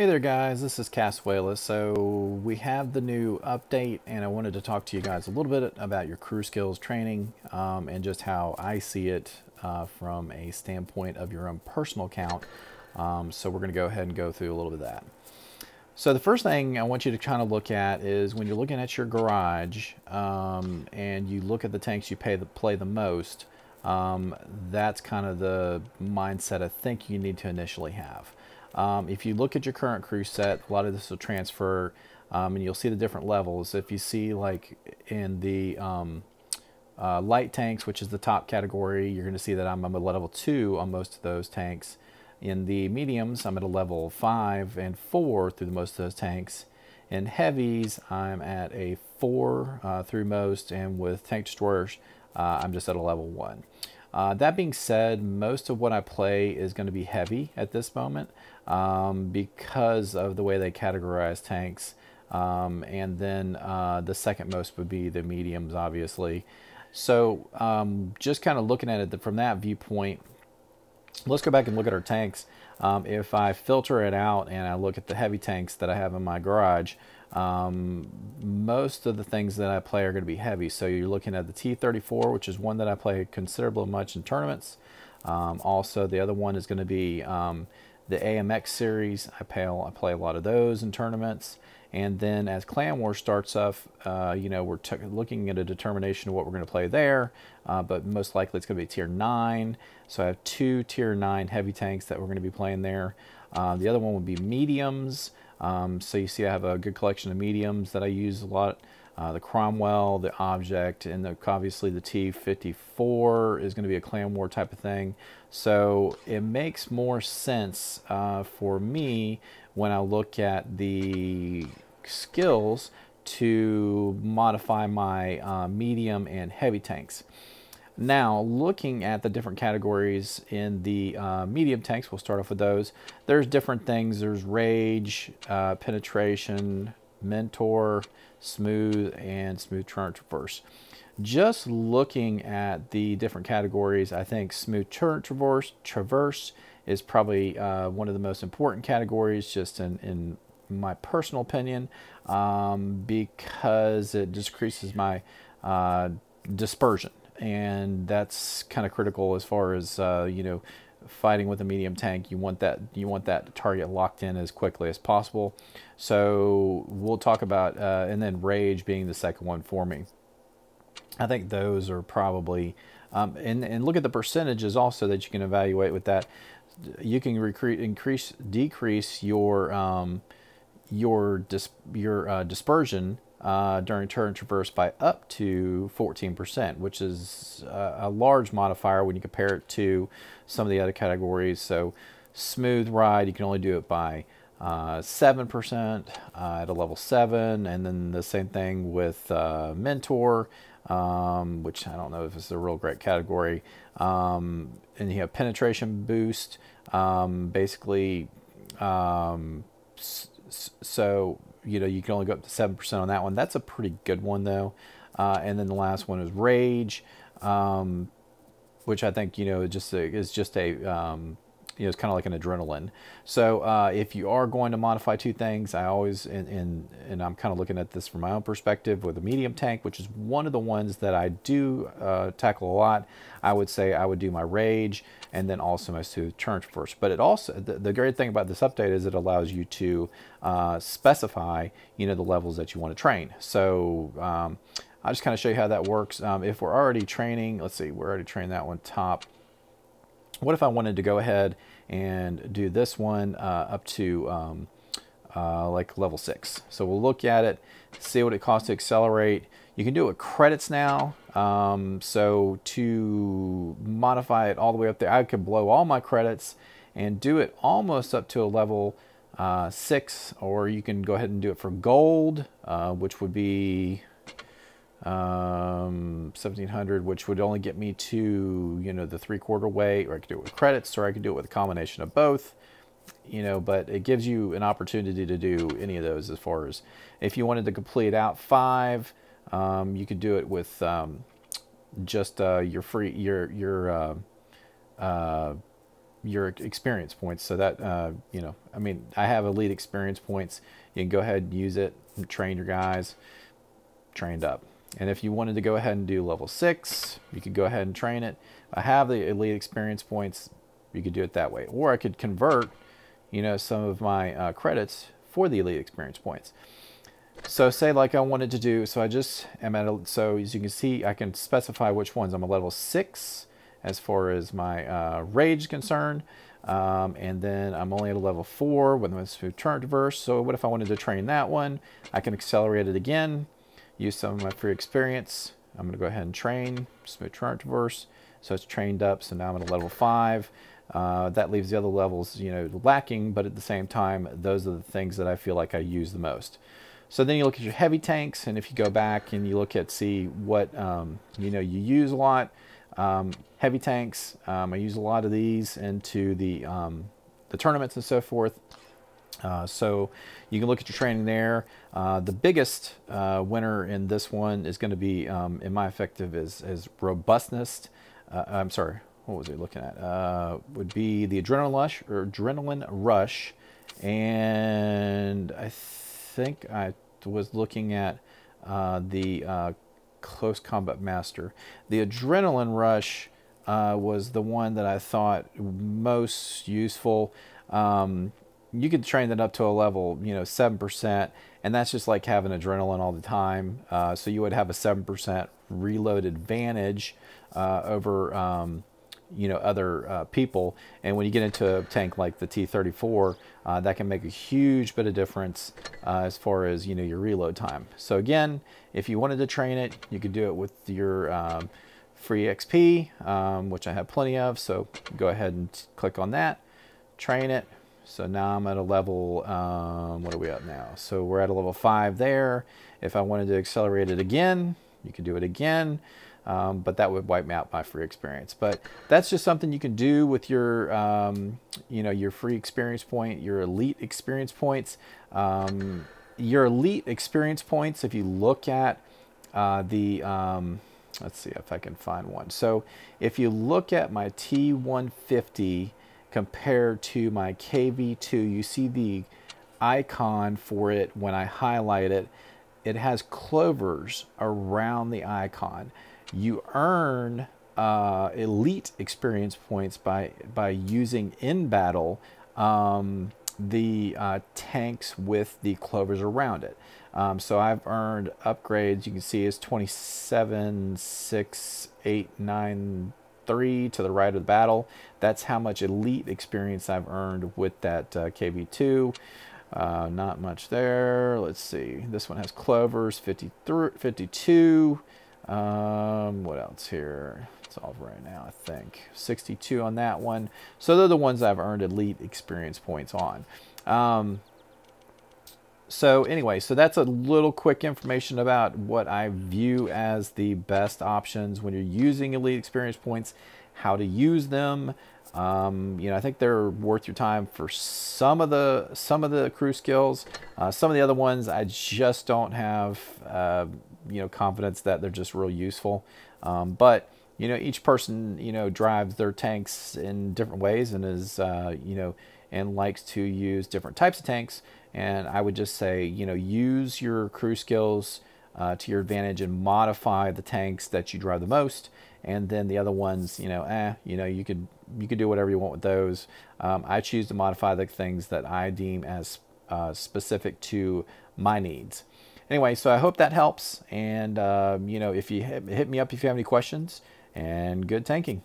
Hey there guys, this is Casuela. So we have the new update and I wanted to talk to you guys a little bit about your crew skills training and just how I see it from a standpoint of your own personal account. So we're going to go ahead and go through a little bit of that. So the first thing I want you to kind of look at is when you're looking at your garage and you look at the tanks you play the most, that's kind of the mindset I think you need to initially have. If you look at your current crew set, a lot of this will transfer and you'll see the different levels. If you see like in the light tanks, which is the top category, you're going to see that I'm a level 2 on most of those tanks. In the mediums, I'm at a level 5 and 4 through most of those tanks. In heavies, I'm at a 4 through most, and with tank destroyers, I'm just at a level 1. That being said, most of what I play is going to be heavy at this moment because of the way they categorize tanks. And then the second most would be the mediums, obviously. So just kind of looking at it from that viewpoint, let's go back and look at our tanks. If I filter it out and I look at the heavy tanks that I have in my garage, most of the things that I play are going to be heavy. So you're looking at the T-34, which is one that I play considerably much in tournaments. Also, the other one is going to be the AMX series. I play a lot of those in tournaments. And then as Clan War starts off, you know, we're looking at a determination of what we're going to play there, but most likely it's going to be Tier 9. So I have 2 Tier 9 heavy tanks that we're going to be playing there. The other one would be mediums. So you see I have a good collection of mediums that I use a lot. The Cromwell, the Object, and obviously the T-54 is going to be a Clan War type of thing. So it makes more sense for me when I look at the skills to modify my medium and heavy tanks. Now, looking at the different categories in the medium tanks, we'll start off with those. There's different things. There's Rage, Penetration, Mentor, Smooth, and Smooth Turn Traverse. Just looking at the different categories, I think Smooth Turn Traverse is probably one of the most important categories, just in my personal opinion, because it decreases my dispersion. And that's kind of critical as far as you know, fighting with a medium tank. You want that target locked in as quickly as possible. So we'll talk about and then Rage being the second one for me. I think those are probably and look at the percentages also that you can evaluate with that. You can decrease your dispersion during turn traverse by up to 14%, which is a large modifier when you compare it to some of the other categories. So Smooth Ride, you can only do it by 7% at a level 7, and then the same thing with Mentor, which I don't know if it's a real great category. And you have Penetration Boost, basically, so you know, you can only go up to 7% on that one. That's a pretty good one though. And then the last one is Rage, which I think, you know, is just a you know, it's kind of like an adrenaline. So if you are going to modify two things, I always, and I'm kind of looking at this from my own perspective with a medium tank, which is one of the ones that I do tackle a lot. I would say I would do my Rage and then also my Smooth Turn Traverse. But it also, the great thing about this update is it allows you to specify, you know, the levels that you want to train. So I'll just kind of show you how that works. If we're already training, let's see, we're already trained that one top. What if I wanted to go ahead and do this one up to like level 6? So we'll look at it, see what it costs to accelerate. You can do it with credits now. So to modify it all the way up there, I could blow all my credits and do it almost up to a level 6, or you can go ahead and do it for gold, which would be 1700, which would only get me to, you know, the 3/4 way, or I could do it with credits, or I could do it with a combination of both, you know, but it gives you an opportunity to do any of those. As far as if you wanted to complete out 5, you could do it with just your your experience points. So that, you know, I mean, I have elite experience points. You can go ahead and use it and train your guys trained up. And if you wanted to go ahead and do level 6, you could go ahead and train it. I have the elite experience points. You could do it that way. Or I could convert, you know, some of my credits for the elite experience points. So say like I wanted to do, so I just am at a, so as you can see, I can specify which ones. I'm a level 6 as far as my rage is concerned. And then I'm only at a level 4 with my smooth turn reverse. So what if I wanted to train that one? I can accelerate it again, use some of my free experience. I'm going to go ahead and train smooth turn reverse. So it's trained up. So now I'm at a level 5. That leaves the other levels, you know, lacking, but at the same time, those are the things that I feel like I use the most. So then you look at your heavy tanks, and if you go back and you look at see what you know you use a lot, heavy tanks. I use a lot of these into the tournaments and so forth. So you can look at your training there. The biggest winner in this one is going to be, in my effective, is robustness. I'm sorry, what was I looking at? Would be the adrenaline rush, and I think I was looking at the close combat master. The adrenaline rush was the one that I thought most useful. You could train that up to a level, you know, 7%, and that's just like having adrenaline all the time. So you would have a 7% reload advantage over you know, other people. And when you get into a tank like the T-34, that can make a huge bit of difference as far as, you know, your reload time. So again, if you wanted to train it, you could do it with your free XP, which I have plenty of. So go ahead and click on that, train it. So now I'm at a level, what are we at now? So we're at a level 5 there. If I wanted to accelerate it again, you could do it again. But that would wipe me out my free experience. But that's just something you can do with your, you know, your free experience point, your elite experience points. Your elite experience points, if you look at let's see if I can find one. So if you look at my T150 compared to my KV2, you see the icon for it when I highlight it. It has clovers around the icon. You earn elite experience points by using in battle the tanks with the clovers around it. So I've earned upgrades. You can see it's 27, 6, 8, 9, 3 to the right of the battle. That's how much elite experience I've earned with that KV2. Not much there. Let's see. This one has clovers, 53, 52. What else here? It's all right now, I think. 62 on that one. So they're the ones I've earned elite experience points on. So anyway, so that's a little quick information about what I view as the best options when you're using elite experience points, how to use them. You know, I think they're worth your time for some of the crew skills. Some of the other ones I just don't have you know, confidence that they're just real useful. But you know, each person, you know, drives their tanks in different ways and is you know, and likes to use different types of tanks. And I would just say, you know, use your crew skills to your advantage and modify the tanks that you drive the most. And then the other ones, you know, you could do whatever you want with those. I choose to modify the things that I deem as specific to my needs. Anyway, so I hope that helps. And you know, if you hit me up if you have any questions. And good tanking.